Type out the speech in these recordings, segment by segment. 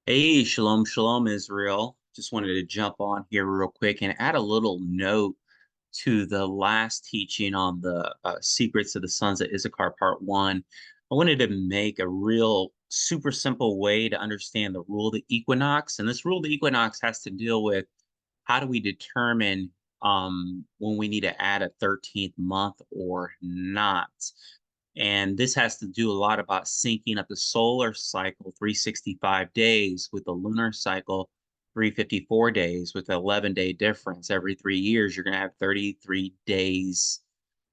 Hey, shalom, shalom, Israel. Just wanted to jump on here real quick and add a little note to the last teaching on the secrets of the sons of Issachar, part one. I wanted to make a real super simple way to understand the rule of the equinox. And this rule of the equinox has to deal with how do we determine when we need to add a 13th month or not. And this has to do a lot about syncing up the solar cycle, 365 days, with the lunar cycle, 354 days, with an 11-day difference. Every 3 years, you're going to have 33 days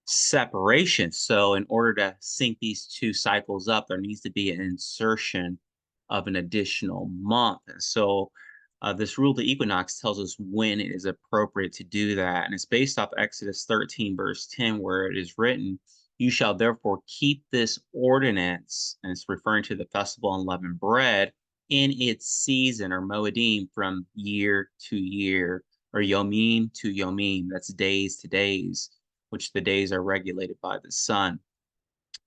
separation. So, in order to sync these two cycles up, there needs to be an insertion of an additional month. So, this rule of the equinox tells us when it is appropriate to do that. And it's based off Exodus 13, verse 10, where it is written, "You shall therefore keep this ordinance," and it's referring to the festival of unleavened bread, "in its season," or moedim, from year to year, or yomim to yomim. That's days to days, which the days are regulated by the sun.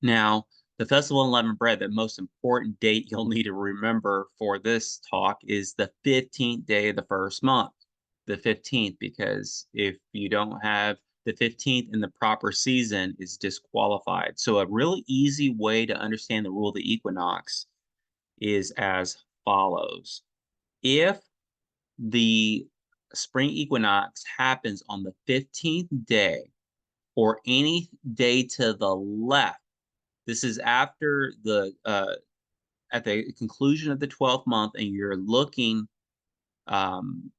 Now, the Festival of Unleavened Bread, the most important date you'll need to remember for this talk is the 15th day of the first month. The 15th, because if you don't have the 15th in the proper season, is disqualified. So a really easy way to understand the rule of the equinox is as follows. If the spring equinox happens on the 15th day or any day to the left, this is after the at the conclusion of the 12th month, and you're looking um,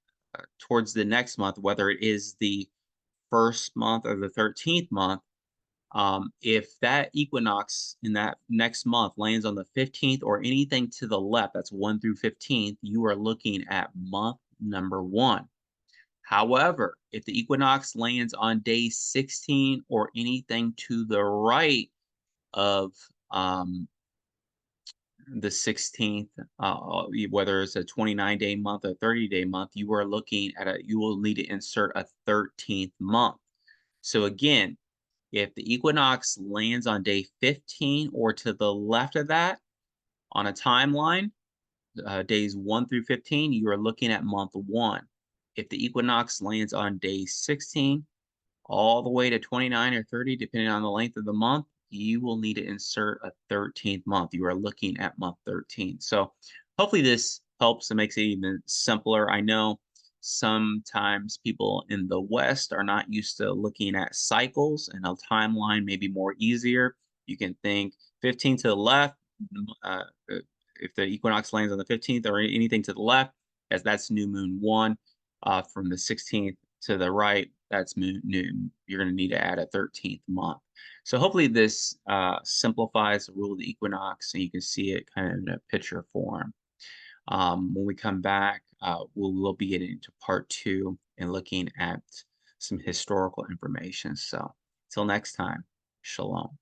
towards the next month, whether it is the first month or the 13th month. If that equinox in that next month lands on the 15th or anything to the left, that's 1 through 15th, you are looking at month number one. However, if the equinox lands on day 16 or anything to the right of the 16th, whether it's a 29-day month or 30-day month, you are looking at you will need to insert a 13th month. So again, if the equinox lands on day 15 or to the left of that on a timeline, days 1 through 15, you are looking at month one. If the equinox lands on day 16 all the way to 29 or 30, depending on the length of the month, you will need to insert a 13th month. You are looking at month 13. So hopefully this helps and makes it even simpler. I know sometimes people in the West are not used to looking at cycles, and a timeline may be more easier. You can think 15 to the left, uh, if the equinox lands on the 15th or anything to the left, as that's new moon one. From the 16th to the right, that's moon new. You're going to need to add a 13th month. So hopefully this simplifies the rule of the equinox, and you can see it kind of in a picture form. When we come back, we'll be getting into part two and looking at some historical information. So until next time, shalom.